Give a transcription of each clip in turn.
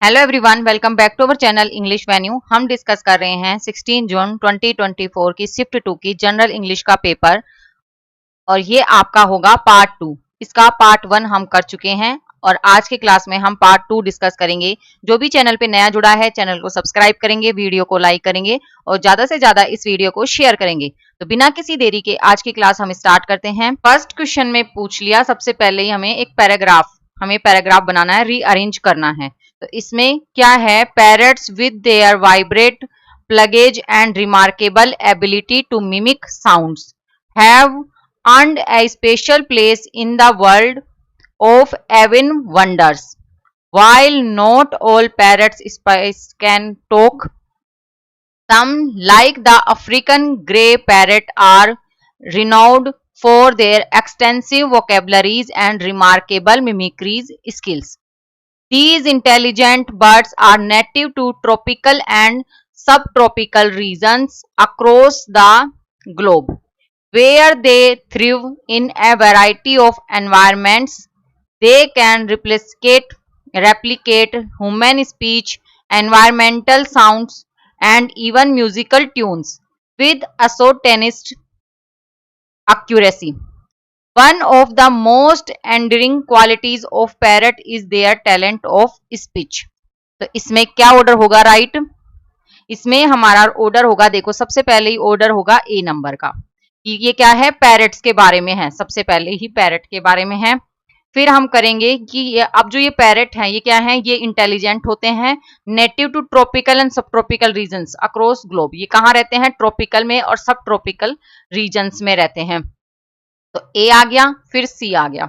Hello everyone, welcome back to our channel English venue. हम discuss कर रहे हैं 16 जून 2024 की शिफ्ट 2 की जनरल इंग्लिश का पेपर और ये आपका होगा पार्ट 2। इसका पार्ट 1 हम कर चुके हैं और आज के क्लास में हम पार्ट 2 डिस्कस करेंगे। जो भी चैनल पे नया जुड़ा है चैनल को सब्सक्राइब करेंगे, वीडियो को लाइक करेंगे और ज्यादा से ज्यादा इस वीडियो को शेयर करेंगे। तो बिना किसी देरी के आज की क्लास हम स्टार्ट करते हैं। फर्स्ट क्वेश्चन में पूछ लिया, सबसे पहले ही हमें पैराग्राफ बनाना है, रीअरेंज करना है। तो इसमें क्या है, parrots with their vibrate plumage and remarkable ability to mimic sounds have earned a special place in the world of avian wonders. While not all parrots can talk, some, like the African grey parrot, are renowned for their extensive vocabularies and remarkable mimicry skills. These intelligent birds are native to tropical and subtropical regions across the globe, where they thrive in a variety of environments. They can replicate human speech, environmental sounds, and even musical tunes with astonishing accuracy. One of the most enduring qualities of parrot is their talent of speech. तो इसमें क्या order होगा, right? इसमें हमारा order होगा, देखो सबसे पहले ही ऑर्डर होगा ए नंबर का कि ये क्या है, पैरट्स के बारे में है। सबसे पहले ही पैरट के बारे में है। फिर हम करेंगे कि ये अब जो ये पैरट हैं ये क्या है, ये इंटेलिजेंट होते हैं, नेटिव टू ट्रॉपिकल एंड सब ट्रॉपिकल रीजन्स अक्रॉस ग्लोब। ये कहाँ रहते हैं, ट्रॉपिकल में और सब ट्रॉपिकल रीजन्स में रहते हैं। तो ए आ गया, फिर सी आ गया।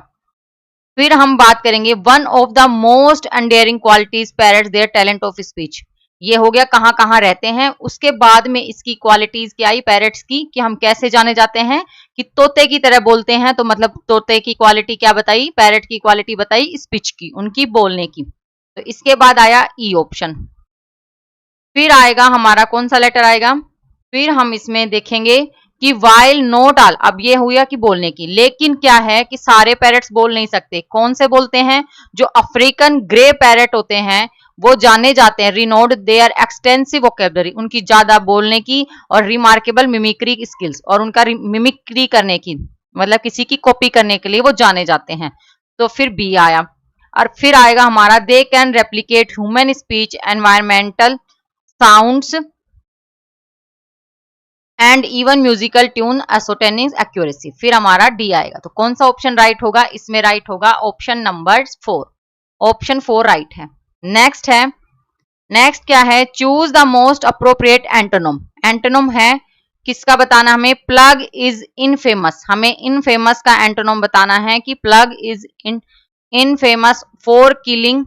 फिर हम बात करेंगे one of the most endearing qualities parrots their talent of speech. ये हो गया कहाँ कहाँ रहते हैं। उसके बाद में इसकी क्वालिटीज क्या आई पैरट्स की, कि हम कैसे जाने जाते हैं कि तोते की तरह बोलते हैं। तो मतलब तोते की क्वालिटी क्या बताई, पैरट की क्वालिटी बताई स्पीच की, उनकी बोलने की। तो इसके बाद आया ई ऑप्शन। फिर आएगा हमारा कौन सा लेटर आएगा, फिर हम इसमें देखेंगे कि वाइल नॉट ऑल, अब ये हुआ कि बोलने की, लेकिन क्या है कि सारे पैरट्स बोल नहीं सकते। कौन से बोलते हैं, जो अफ्रीकन ग्रे पैरट होते हैं वो जाने जाते हैं, रिनोड देयर एक्सटेंसिव वोकेबलरी, उनकी ज्यादा बोलने की और रिमार्केबल मिमिक्री स्किल्स, और उनका मिमिक्री करने की मतलब किसी की कॉपी करने के लिए वो जाने जाते हैं। तो फिर बी आया। और फिर आएगा हमारा they can replicate human speech, environmental sounds and even musical tune, astonishing accuracy. फिर हमारा डी आएगा। तो कौन सा ऑप्शन राइट होगा, इसमें राइट होगा ऑप्शन नंबर 4। ऑप्शन 4 राइट है। नेक्स्ट है, नेक्स्ट क्या है, choose the most appropriate antonym. Antonym है किसका बताना, हमें प्लग इज इनफेमस। हमें इनफेमस का एंटोनम बताना है कि plug is infamous for killing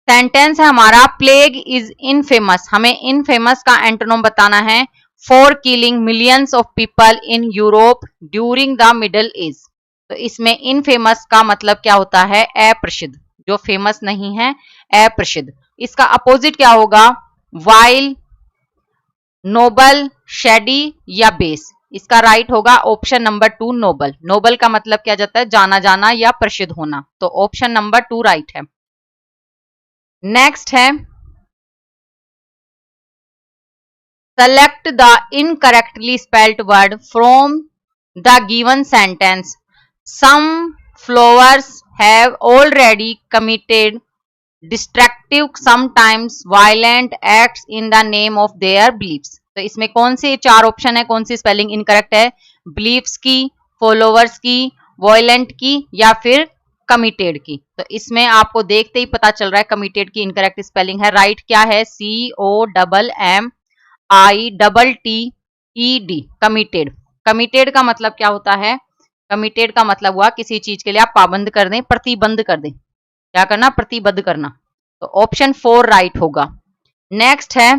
sentence है हमारा प्लेग इज इनफेमस। हमें इनफेमस का एंटोनम बताना है for killing millions of people in Europe during the middle age. तो इसमें इनफेमस का मतलब क्या होता है, अप्रसिद्ध, जो फेमस नहीं है, अप्रसिद्ध। इसका अपोजिट क्या होगा, वाइल, नोबल, शेडी या बेस। इसका राइट होगा ऑप्शन नंबर 2 नोबल। नोबल का मतलब क्या जाता है, जाना जाना या प्रसिद्ध होना। तो ऑप्शन नंबर 2 राइट है। नेक्स्ट है, select the incorrectly spelled word from the given sentence. Some flowers have already committed destructive, sometimes violent acts in the name of their beliefs. तो इसमें कौन से 4 ऑप्शन है, कौन सी स्पेलिंग इनकरेक्ट है, beliefs की, फॉलोवर्स की, वॉयलेंट की या फिर कमिटेड की। तो इसमें आपको देखते ही पता चल रहा है कमिटेड की इनकरेक्ट स्पेलिंग है। राइट क्या है, COMMITTED, कमिटेड। कमिटेड का मतलब क्या होता है, कमिटेड का मतलब हुआ किसी चीज के लिए आप पाबंद कर दें, प्रतिबंध कर दें। क्या करना, प्रतिबद्ध करना। तो ऑप्शन 4 राइट होगा। नेक्स्ट है,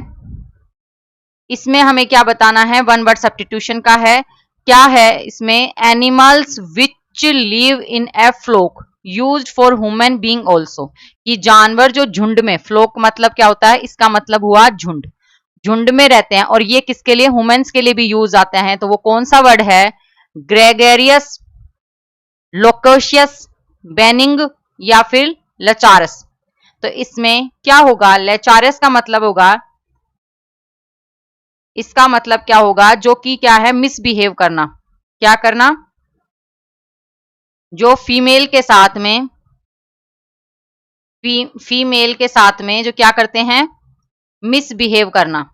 इसमें हमें क्या बताना है, वन वर्ड सब्स्टिट्यूशन का है। क्या है इसमें, animals which live in a flock used for human being also. कि जानवर जो झुंड में, फ्लोक मतलब क्या होता है, इसका मतलब हुआ झुंड, झुंड में रहते हैं, और ये किसके लिए, ह्यूमंस के लिए भी यूज आते हैं, तो वो कौन सा वर्ड है, ग्रेगेरियस, लोकोशियस, बेनिंग या फिर लचारस। तो इसमें क्या होगा, लेचारस का मतलब होगा, इसका मतलब क्या होगा, जो कि क्या है, मिसबिहेव करना, क्या करना, जो फीमेल के साथ में, फीमेल के साथ में जो क्या करते हैं, मिसबिहेव करना,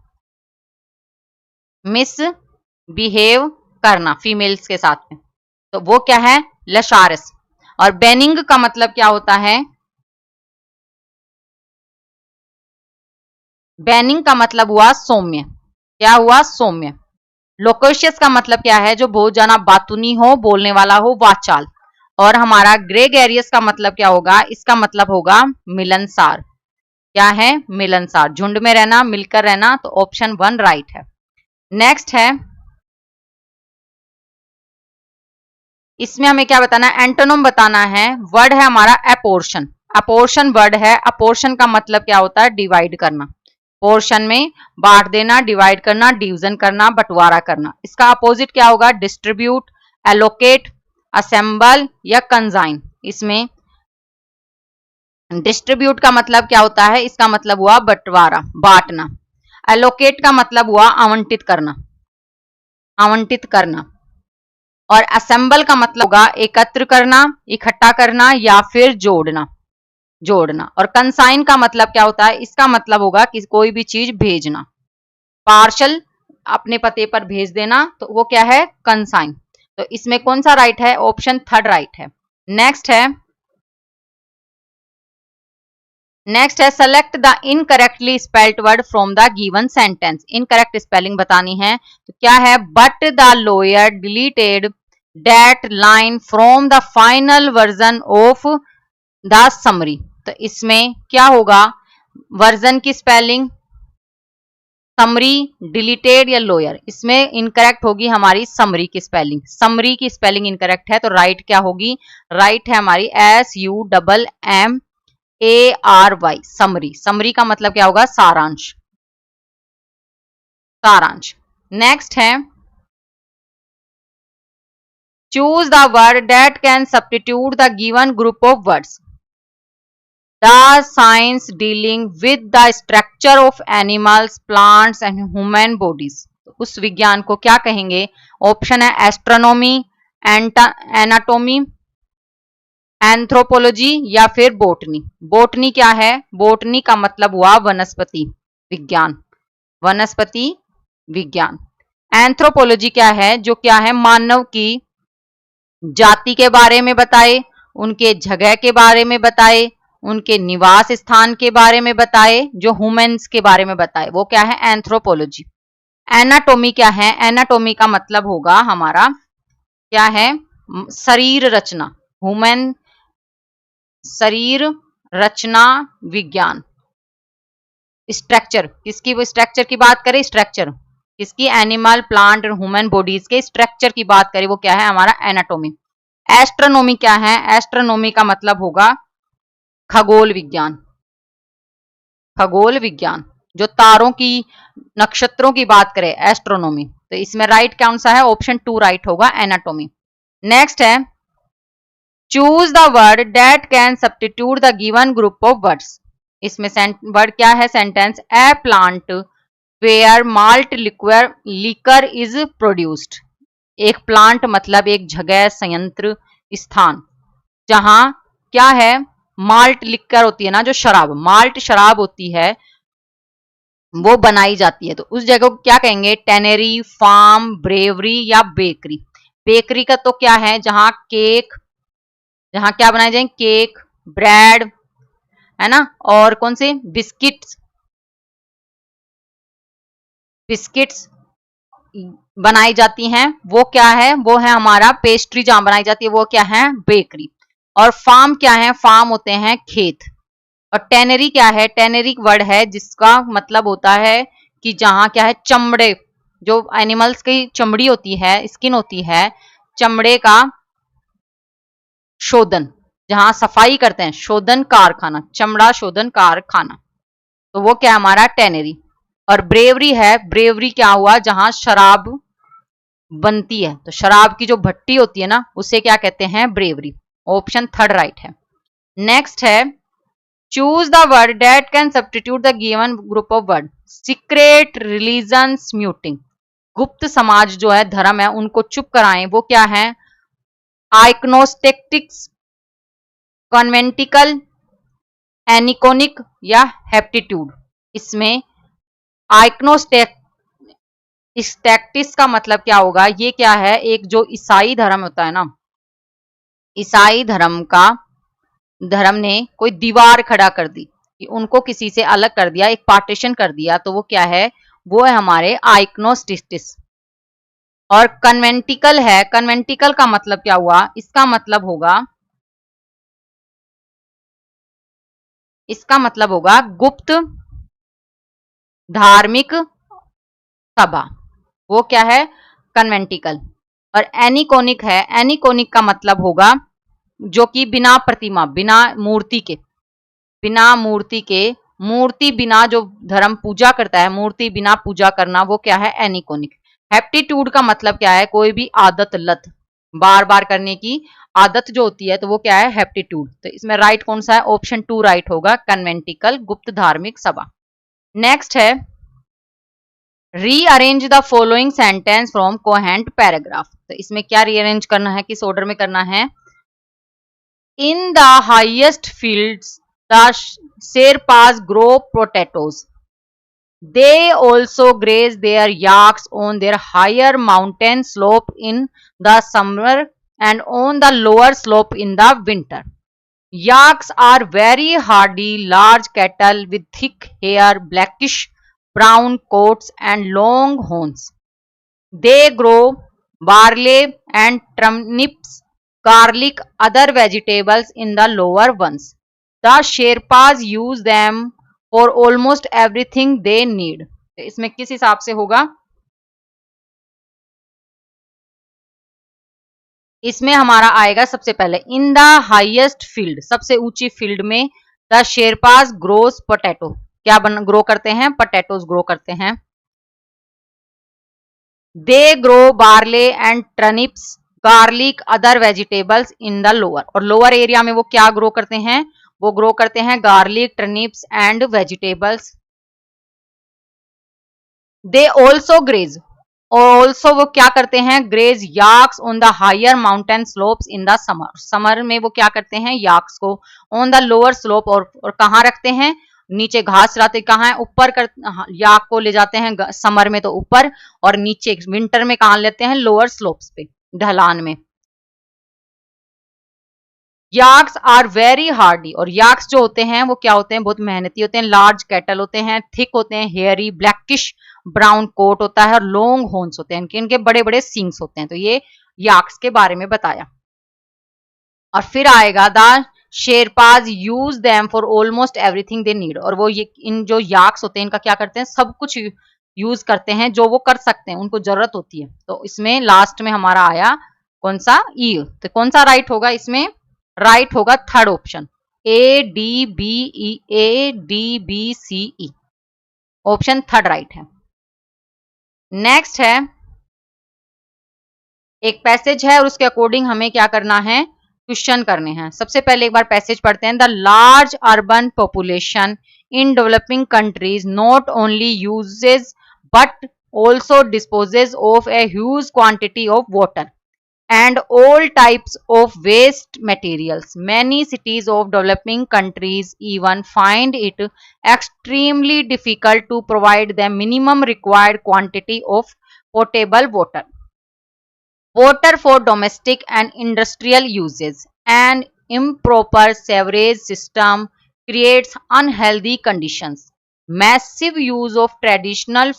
मिसबिहेव करना फीमेल्स के साथ में, तो वो क्या है, लशारस। और बेनिंग का मतलब क्या होता है, बेनिंग का मतलब हुआ सौम्य, क्या हुआ, सौम्य। लोकोशियस का मतलब क्या है, जो बहुत ज्यादा बातूनी हो, बोलने वाला हो, वाचाल। और हमारा ग्रेगेरियस का मतलब क्या होगा, इसका मतलब होगा मिलनसार, क्या है, मिलनसार, झुंड में रहना, मिलकर रहना, तो ऑप्शन 1 राइट है। नेक्स्ट है, इसमें हमें क्या बताना है, एंटोनिम बताना है। वर्ड है हमारा अपोर्शन, अपोर्शन वर्ड है। अपोर्शन का मतलब क्या होता है, डिवाइड करना, पोर्शन में बांट देना, डिवाइड करना, डिवीजन करना, बंटवारा करना। इसका अपोजिट क्या होगा, डिस्ट्रीब्यूट, एलोकेट, असेंबल या कंजाइन। इसमें डिस्ट्रीब्यूट का मतलब क्या होता है, इसका मतलब हुआ बंटवारा, बांटना। एलोकेट का मतलब हुआ आवंटित करना, आवंटित करना। और असेंबल का मतलब होगा एकत्र करना, इकट्ठा करना या फिर जोड़ना, जोड़ना। और कंसाइन का मतलब क्या होता है, इसका मतलब होगा कि कोई भी चीज भेजना, पार्सल अपने पते पर भेज देना, तो वो क्या है, कंसाइन। तो इसमें कौन सा राइट है, ऑप्शन 3 राइट है। नेक्स्ट है, नेक्स्ट है, select the incorrectly spelled word from the given sentence. Incorrect spelling बतानी है, तो क्या है, but the lawyer deleted that line from the final version of the summary. तो इसमें क्या होगा, वर्जन की स्पेलिंग, समरी, डिलीटेड या लोअर। इसमें इनकरेक्ट होगी हमारी समरी की स्पेलिंग, समरी की स्पेलिंग इनकरेक्ट है, तो राइट क्या होगी, राइट है हमारी SUMMARY, समरी। समरी का मतलब क्या होगा, सारांश, सारांश। नेक्स्ट है, choose the word that can substitute the given group of words. The science dealing with the structure of animals, plants and human bodies. उस विज्ञान को क्या कहेंगे, ऑप्शन है एस्ट्रोनॉमी, एनाटोमी, एंथ्रोपोलॉजी या फिर बोटनी। बोटनी क्या है, बोटनी का मतलब हुआ वनस्पति विज्ञान, वनस्पति विज्ञान। एंथ्रोपोलॉजी क्या है, जो क्या है, मानव की जाति के बारे में बताए, उनके जगह के बारे में बताए, उनके निवास स्थान के बारे में बताए, जो ह्यूमंस के बारे में बताए, वो क्या है, एंथ्रोपोलॉजी। एनाटोमी क्या है, एनाटोमी का मतलब होगा हमारा क्या है, शरीर रचना, ह्यूमन शरीर रचना विज्ञान। स्ट्रक्चर, किसकी, वो स्ट्रक्चर की बात करें, स्ट्रक्चर किसकी, एनिमल, प्लांट और ह्यूमन बॉडीज के स्ट्रक्चर की बात करें, वो क्या है, हमारा एनाटोमी। एस्ट्रोनॉमी क्या है, एस्ट्रोनॉमी का मतलब होगा खगोल विज्ञान, खगोल विज्ञान, जो तारों की, नक्षत्रों की बात करें, एस्ट्रोनॉमी। तो इसमें राइट कौन सा है, ऑप्शन 2 राइट होगा, एनाटोमी। नेक्स्ट है, choose the word that can substitute the given group of words. इसमें वर्ड क्या है, sentence, a plant where malt liquor is produced. एक प्लांट मतलब एक जगह, संयंत्र, स्थान, जहां क्या है, माल्ट लिकर होती है ना, जो शराब, माल्ट शराब होती है, वो बनाई जाती है, तो उस जगह को क्या कहेंगे, टेनरी, फार्म, ब्रेवरी या बेकरी। बेकरी का तो क्या है, जहां केक, जहां क्या बनाए जाए, केक, ब्रेड, है ना, और कौन से, बिस्किट्स, बिस्किट्स बनाई जाती हैं, वो क्या है, वो है हमारा पेस्ट्री, जहां बनाई जाती है वो क्या है, बेकरी। और फार्म क्या है, फार्म होते हैं खेत। और टेनरी क्या है, टेनरी वर्ड है जिसका मतलब होता है कि जहां क्या है, चमड़े, जो एनिमल्स की चमड़ी होती है, स्किन होती है, चमड़े का शोधन, जहां सफाई करते हैं, शोधन कारखाना, चमड़ा शोधन कारखाना, तो वो क्या हमारा टेनरी। और ब्रेवरी है, ब्रेवरी क्या हुआ, जहां शराब बनती है, तो शराब की जो भट्टी होती है ना, उसे क्या कहते हैं, ब्रेवरी। ऑप्शन थर्ड राइट है। नेक्स्ट है, choose the word that can substitute the given group of word. Secret, religions, muting. गुप्त समाज जो है, धर्म है, उनको चुप कराएं, वो क्या है, आइक्नोस्टेटिक्स, कॉन्वेंटिकल, एनिकोनिक या हेप्टीट्यूड। इसमें आइक्नोस्टेटिक्स का मतलब क्या होगा, ये क्या है, एक जो ईसाई धर्म होता है ना, ईसाई धर्म ने कोई दीवार खड़ा कर दी, कि उनको किसी से अलग कर दिया, एक पार्टीशन कर दिया, तो वो क्या है, वो है हमारे आइक्नोस्टिटिस। और कन्वेंटिकल है, कन्वेंटिकल का मतलब क्या हुआ, इसका मतलब होगा गुप्त धार्मिक सभा, वो क्या है, कन्वेंटिकल। और एनिकोनिक है, एनिकोनिक का मतलब होगा जो कि बिना प्रतिमा, बिना मूर्ति के, मूर्ति बिना जो धर्म पूजा करता है, मूर्ति बिना पूजा करना, वो क्या है, एनिकोनिक। हेप्टीट्यूड का मतलब क्या है, कोई भी आदत, लत, बार बार करने की आदत जो होती है, तो वो क्या है, हेप्टीट्यूड। तो इसमें राइट कौन सा है, ऑप्शन टू राइट होगा, कन्वेंटिकल, गुप्त धार्मिक सभा। नेक्स्ट है, rearrange the following sentence from coherent paragraph. तो इसमें क्या रीअरेंज करना है, किस ऑर्डर में करना है। In the highest fields the sherpas grow potatoes. They also graze their yaks on their higher mountain slope in the summer and on the lower slope in the winter. Yaks are very hardy, large cattle with thick hair, blackish brown coats, and long horns. They grow barley and turnips, garlic, other vegetables in the lower ones. The Sherpas use them for almost everything they need. इसमें किस हिसाब से होगा, इसमें हमारा आएगा सबसे पहले, इन द हाईएस्ट फील्ड, सबसे ऊंची फील्ड में, द शेरपास ग्रोस पोटैटो, क्या ग्रो करते हैं, पोटैटोज ग्रो करते हैं। They grow barley and turnips, garlic, other vegetables in the lower, और लोअर एरिया में वो क्या ग्रो करते हैं, वो ग्रो करते हैं garlic, turnips and vegetables. They also graze, also वो क्या करते हैं, graze yaks on the higher mountain slopes in the summer, summer में वो क्या करते हैं, याक्स को ऑन द लोअर स्लोप, और कहाँ रखते हैं, नीचे घास चराते, कहाँ है, ऊपर कर, याक को ले जाते हैं समर में तो ऊपर, और नीचे विंटर में कहाँ लेते हैं, लोअर स्लोप्स पे, ढलान में। याक्स आर वेरी हार्डी, और याक्स जो होते हैं वो क्या होते हैं, बहुत मेहनती होते हैं, लार्ज कैटल होते हैं, थिक होते हैं, हेयरी, ब्लैकिश ब्राउन कोट होता है, और लॉन्ग हॉर्न्स होते हैं, इनके बड़े बड़े सींग्स होते हैं। तो ये याक्स के बारे में बताया। और फिर आएगा the Sherpas use them for almost everything they need, और वो ये इन जो याक्स होते हैं इनका क्या करते हैं, सब कुछ यूज करते हैं जो वो कर सकते हैं, उनको जरूरत होती है। तो इसमें लास्ट में हमारा आया कौन सा, ई। तो कौन सा राइट होगा, इसमें राइट होगा third option, A D B E, A D B C E, option third right है। नेक्स्ट है, एक पैसेज है और उसके अकॉर्डिंग हमें क्या करना है, क्वेश्चन करने हैं। सबसे पहले एक बार पैसेज पढ़ते हैं। The large urban population in developing countries not only uses but also disposes of a huge quantity of water and all types of waste materials. Many cities of developing countries even find it extremely difficult to provide the minimum required quantity of potable water. Water for domestic and industrial uses. An improper sewerage system creates unhealthy conditions. Massive use of traditional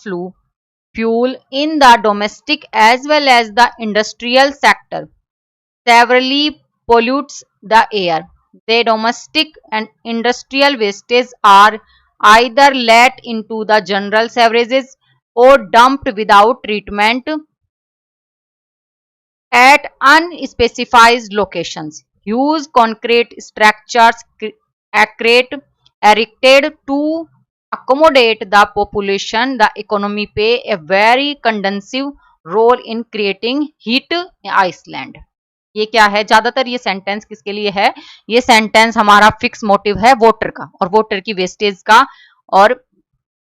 fuel in the domestic as well as the industrial sector severely pollutes the air. The domestic and industrial wastes are either let into the general sewerages or dumped without treatment at unspecified locations. Huge concrete structures erected to accommodate the population, the economy play a very conducive role in creating heat island. ये क्या है, ज्यादातर ये sentence किसके लिए है, ये sentence हमारा फिक्स मोटिव है वोटर का और वोटर की वेस्टेज का और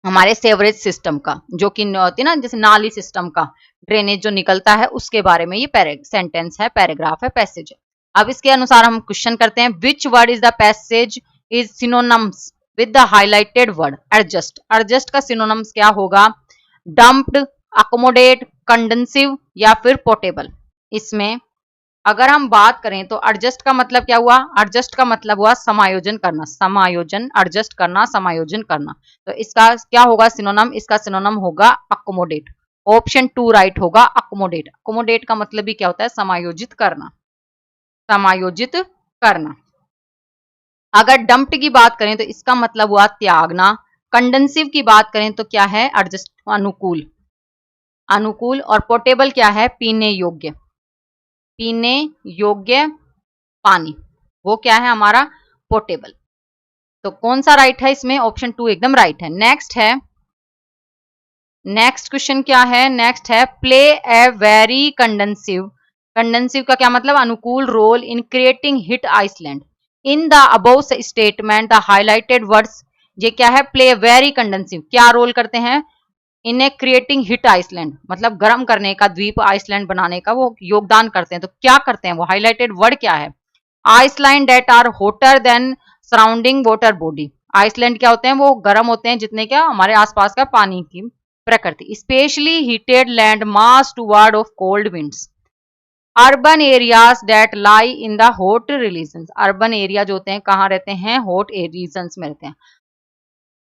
हमारे सेवरेज सिस्टम का, जो कि होती है ना जैसे नाली सिस्टम का ड्रेनेज जो निकलता है उसके बारे में ये सेंटेंस है, पैराग्राफ है, पैसेज है। अब इसके अनुसार हम क्वेश्चन करते हैं, which word is the passage is synonyms with the highlighted word adjust. Adjust का सिनोनिम्स क्या होगा, डम्प्ड, अकोमोडेट, कंडेंसिव या फिर पोर्टेबल। इसमें अगर हम बात करें तो एडजस्ट का मतलब क्या हुआ, एडजस्ट का मतलब हुआ समायोजन करना, समायोजन, एडजस्ट करना, समायोजन करना। तो इसका क्या होगा सिनोनिम, इसका सिनोनिम होगा अकोमोडेट। ऑप्शन 2 राइट होगा, अकोमोडेट। अकोमोडेट का मतलब भी क्या होता है, समायोजित करना, समायोजित करना। अगर डंप्ड की बात करें तो इसका मतलब हुआ त्यागना। कंडेंसिव की बात करें तो क्या है, एडजस्ट, अनुकूल, अनुकूल। और पोर्टेबल क्या है, पीने योग्य, पीने योग्य पानी, वो क्या है हमारा पोर्टेबल। तो कौन सा राइट है इसमें, ऑप्शन 2 एकदम राइट है। नेक्स्ट है, नेक्स्ट क्वेश्चन क्या है, नेक्स्ट है प्ले ए वेरी कंडेंसिव। कंडेंसिव का क्या मतलब, अनुकूल role in creating heat island. In the above statement the highlighted words, ये क्या है, प्ले वेरी कंडेंसिव, क्या रोल करते हैं, इन क्रिएटिंग हिट आइसलैंड मतलब गर्म करने का, द्वीप आइसलैंड बनाने का वो योगदान करते हैं। तो क्या करते हैं, वो हाईलाइटेड वर्ड क्या है, island that are hotter than surrounding water body. Island क्या होते हैं, वो गर्म होते हैं जितने क्या हमारे आसपास का पानी की प्रकृति। Specially heated land mass toward of cold winds. Urban areas that lie in the hot regions. Urban area जो होते हैं कहाँ रहते हैं, हॉट रीजन्स में रहते हैं।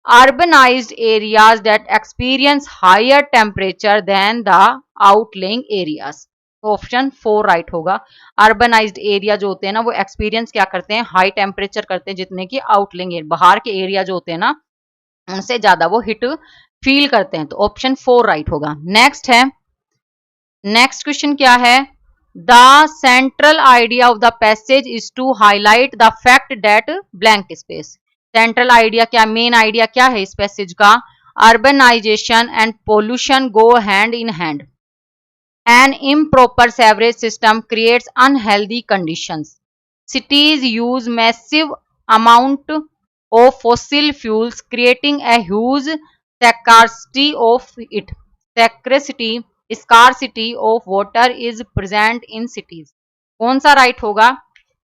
Urbanized areas that experience higher temperature than the outlying areas. Option 4 right होगा। अर्बनाइज्ड एरिया जो होते हैं ना वो एक्सपीरियंस क्या करते हैं, हाई टेम्परेचर करते हैं जितने की आउटलिंग एरिया, बाहर के एरिया जो होते हैं ना उनसे ज्यादा वो हिट फील करते हैं। तो ऑप्शन 4 राइट होगा। नेक्स्ट है, नेक्स्ट क्वेश्चन क्या है, the central idea of the passage is to highlight the fact that blank space. Central idea क्या, मेन आइडिया क्या है इस पैसेज का, urbanisation and pollution go hand in hand. An improper sewerage system creates unhealthy conditions. Cities use massive amount of fossil fuels, creating a huge scarcity of it. Scarcity of water is present in cities. कौन सा right होगा,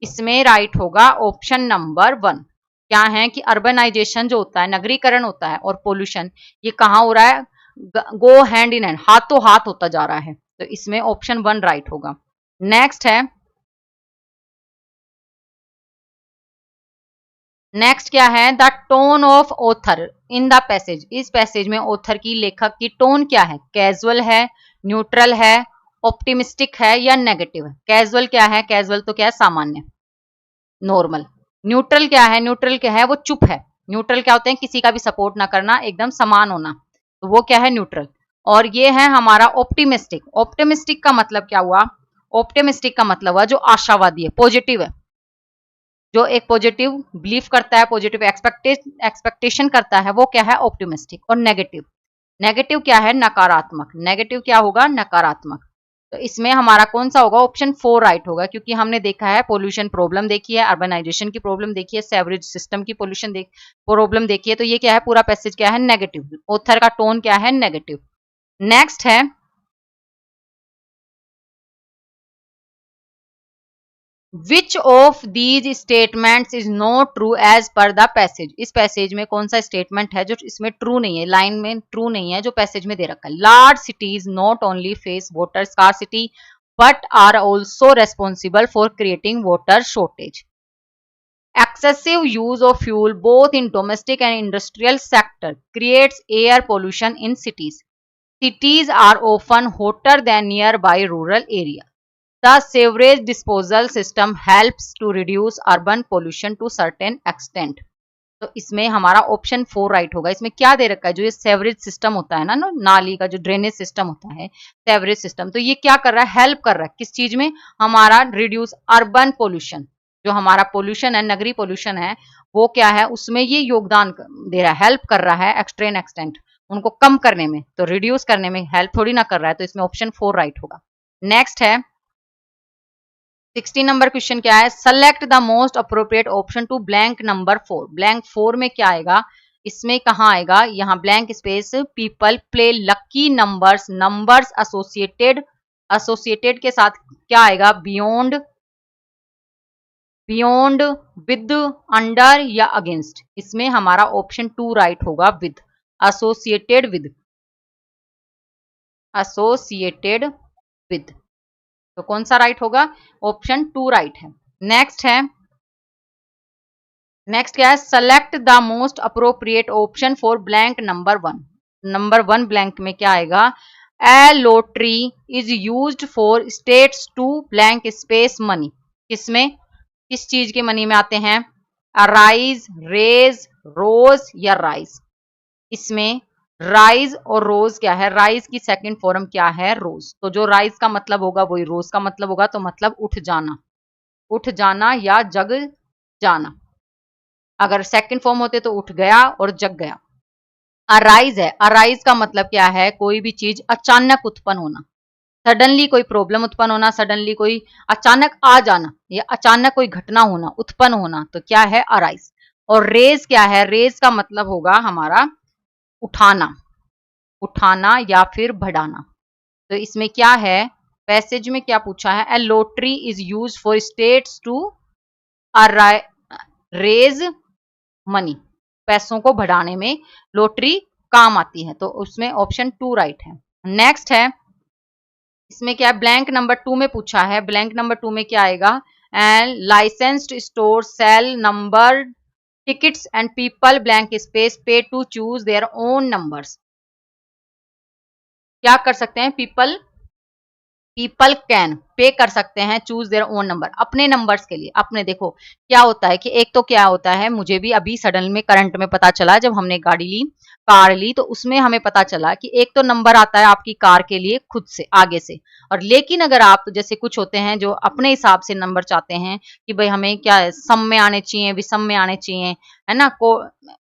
इसमें right होगा option number 1। क्या है कि urbanisation जो होता है, नगरीकरण होता है, और पोल्यूशन ये कहाँ हो रहा है, गो हैंड इन हैंड, हाथों हाथ होता जा रहा है। तो इसमें ऑप्शन 1 राइट होगा। नेक्स्ट है, नेक्स्ट क्या है, the tone of author in the passage. इस पैसेज में ऑथर की, लेखक की टोन क्या है, कैजुअल है, न्यूट्रल है, ऑप्टिमिस्टिक है या नेगेटिव है। कैजुअल क्या है, कैजुअल तो क्या है, सामान्य, नॉर्मल। न्यूट्रल क्या है, न्यूट्रल क्या है, वो चुप है। न्यूट्रल क्या होते हैं, किसी का भी सपोर्ट ना करना, एकदम समान होना, तो वो क्या है, न्यूट्रल। और ये है हमारा ऑप्टिमिस्टिक। ऑप्टिमिस्टिक का मतलब क्या हुआ, ऑप्टिमिस्टिक का मतलब हुआ जो आशावादी है, पॉजिटिव है, जो एक पॉजिटिव बिलीफ करता है, पॉजिटिव एक्सपेक्टेशन करता है, वो क्या है, ऑप्टिमिस्टिक। और नेगेटिव, नेगेटिव क्या है, नकारात्मक। नेगेटिव क्या होगा, नकारात्मक। तो इसमें हमारा कौन सा होगा, ऑप्शन 4 राइट होगा, क्योंकि हमने देखा है पोल्यूशन प्रॉब्लम देखी है, अर्बनाइजेशन की प्रॉब्लम देखी है, सेवरेज सिस्टम की पोल्यूशन प्रॉब्लम देखी है। तो ये क्या है, पूरा पैसेज क्या है, नेगेटिव। ऑथर का टोन क्या है, नेगेटिव। नेक्स्ट है, which of these statements is not true as per the passage. इस पैसेज में कौन सा स्टेटमेंट है जो इसमें ट्रू नहीं है, लाइन में ट्रू नहीं है, जो पैसेज में दे रखा है। Large cities not only face water scarcity but are also responsible for creating water shortage. Excessive use of fuel both in domestic and industrial sector creates air pollution in cities. Cities are often hotter than nearby rural areas. The sewerage disposal system helps to reduce urban pollution to certain extent. तो इसमें हमारा option 4 right होगा। इसमें क्या दे रखा है, जो ये सेवरेज सिस्टम होता है ना, नाली का जो ड्रेनेज सिस्टम होता है, सेवरेज सिस्टम, तो ये क्या कर रहा है, हेल्प कर रहा है किस चीज में, हमारा रिड्यूस अर्बन पोल्यूशन, जो हमारा पोल्यूशन है, नगरी पोल्यूशन है, वो क्या है, उसमें ये योगदान दे रहा है, हेल्प कर रहा है एक्सट्रेन एक्सटेंट, उनको कम करने में, तो रिड्यूस करने में हेल्प थोड़ी ना कर रहा है, तो इसमें ऑप्शन 4 राइट होगा। नेक्स्ट है 16 नंबर क्वेश्चन क्या है, select the most appropriate option to blank number 4। Blank 4 में क्या आएगा, इसमें कहाँ आएगा, यहाँ blank space people play lucky numbers, numbers associated के साथ क्या आएगा, बियॉन्ड, बियॉन्ड, विद, अंडर या अगेंस्ट। इसमें हमारा ऑप्शन 2 राइट होगा, with, associated with, associated with. तो कौन सा राइट होगा, ऑप्शन 2 राइट है। नेक्स्ट है, नेक्स्ट क्या है, select the most appropriate option for blank number 1। Number 1 blank में क्या आएगा, a lottery is used for states to blank space money. किसमें, किस चीज के मनी में आते हैं, राइज, रेज, रोज या राइज। इसमें राइज और रोज क्या है, राइज की सेकंड फॉर्म क्या है, रोज। तो जो राइज का मतलब होगा वही रोज का मतलब होगा, तो मतलब उठ जाना, उठ जाना या जग जाना। अगर सेकंड फॉर्म होते तो उठ गया और जग गया। अराइज है, अराइज का मतलब क्या है, कोई भी चीज अचानक उत्पन्न होना, सडनली कोई प्रॉब्लम उत्पन्न होना, सडनली कोई अचानक आ जाना, या अचानक कोई घटना होना, उत्पन्न होना, तो क्या है, अराइज। और रेज क्या है, रेज का मतलब होगा हमारा उठाना, उठाना या फिर बढ़ाना। तो इसमें क्या है, पैसेज में क्या पूछा है, a lottery is use for states to raise money, पैसों को बढ़ाने में लॉटरी काम आती है, तो उसमें ऑप्शन 2 राइट है। नेक्स्ट है, इसमें क्या है, ब्लैंक नंबर 2 में पूछा है, ब्लैंक नंबर 2 में क्या आएगा, and licensed store sell number tickets and people blank space pay to choose their own numbers. क्या कर सकते हैं, पीपल, पीपल कैन पे कर सकते हैं, चूज देयर ओन नंबर, अपने नंबर्स के लिए अपने। देखो क्या होता है कि एक तो क्या होता है, मुझे भी अभी सडन में करंट में पता चला, जब हमने गाड़ी ली, कार ली, तो उसमें हमें पता चला कि एक तो नंबर आता है आपकी कार के लिए खुद से आगे से, और लेकिन अगर आप जैसे कुछ होते हैं जो अपने हिसाब से नंबर चाहते हैं कि भाई हमें क्या है, सम में आने चाहिए, विषम में आने चाहिए, है ना, को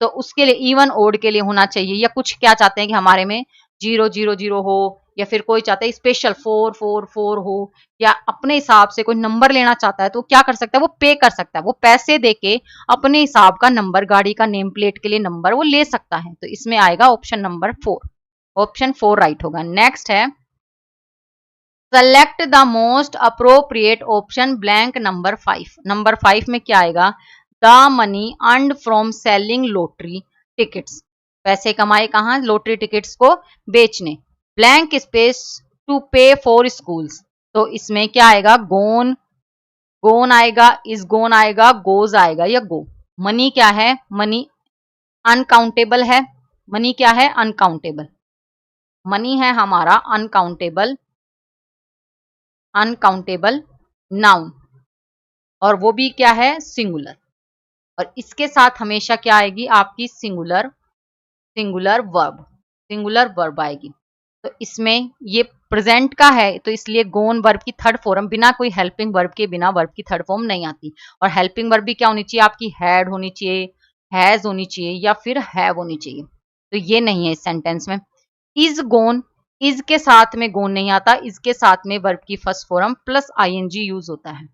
तो उसके लिए इवन ओड के लिए होना चाहिए, या कुछ क्या चाहते हैं कि हमारे में 000 हो, या फिर कोई चाहता है स्पेशल 444 हो, या अपने हिसाब से कोई नंबर लेना चाहता है, तो क्या कर सकता है, वो पे कर सकता है, वो पैसे देके अपने हिसाब का नंबर, गाड़ी का नेम प्लेट के लिए नंबर वो ले सकता है। तो इसमें आएगा ऑप्शन नंबर 4, ऑप्शन 4 राइट होगा। नेक्स्ट है, select the most appropriate option blank number 5। Number 5 में क्या आएगा, the money earned from selling lottery tickets, पैसे कमाए कहाँ, लॉटरी टिकट्स को बेचने, ब्लैंक स्पेस टू पे फॉर स्कूल्स। तो इसमें क्या आएगा, गोन, गोन आएगा, इस गोन आएगा, गोज आएगा या गो। मनी क्या है, मनी अनकाउंटेबल है, मनी क्या है, अनकाउंटेबल, मनी है हमारा अनकाउंटेबल, अनकाउंटेबल नाउन, और वो भी क्या है, सिंगुलर। और इसके साथ हमेशा क्या आएगी आपकी, singular, singular verb, singular verb आएगी। तो इसमें ये प्रेजेंट का है, तो इसलिए गोन वर्ब की थर्ड फॉर्म, बिना कोई हेल्पिंग वर्ब के बिना वर्ब की थर्ड फॉर्म नहीं आती। और हेल्पिंग वर्ब भी क्या होनी चाहिए आपकी, हैड होनी चाहिए, हैज होनी चाहिए, या फिर हैव होनी चाहिए। तो ये नहीं है इस सेंटेंस में। इज गोन, इज के साथ में गोन नहीं आता, इसके साथ में वर्ब की first form plus ING use होता है।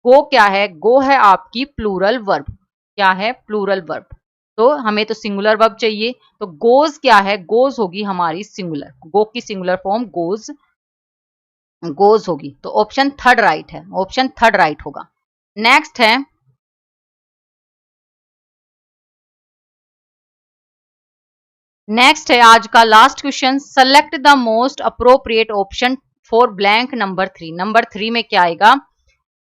गो क्या है, गो है आपकी प्लूरल वर्ब, क्या है, प्लूरल वर्ब। तो हमें तो सिंगुलर वर्ब चाहिए, तो गोज क्या है, गोज होगी हमारी सिंगुलर, गो की सिंगुलर फॉर्म गोज, गोज होगी। तो ऑप्शन 3 राइट है, ऑप्शन 3 राइट होगा। नेक्स्ट है, नेक्स्ट है आज का last question, select the most appropriate option for blank number 3। Number 3 में क्या आएगा,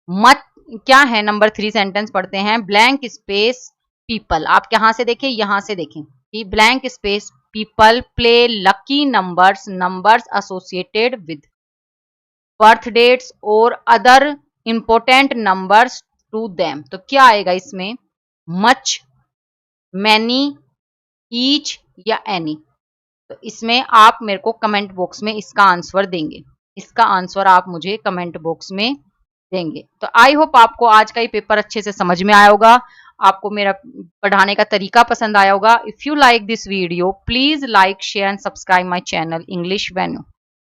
मत क्या है, नंबर 3 सेंटेंस पढ़ते हैं, ब्लैंक स्पेस पीपल, आप कहां से देखें, यहां से देखें कि blank space people play lucky numbers, numbers associated with birth dates और other important numbers to them. तो क्या आएगा इसमें, मच, मैनी, ईच या एनी। तो इसमें आप मेरे को कमेंट बॉक्स में इसका आंसर देंगे, इसका आंसर आप मुझे कमेंट बॉक्स में देंगे। तो आई होप आपको आज का ये पेपर अच्छे से समझ में आया होगा, आपको मेरा पढ़ाने का तरीका पसंद आया होगा। If you like this video please like share and subscribe my channel English venue.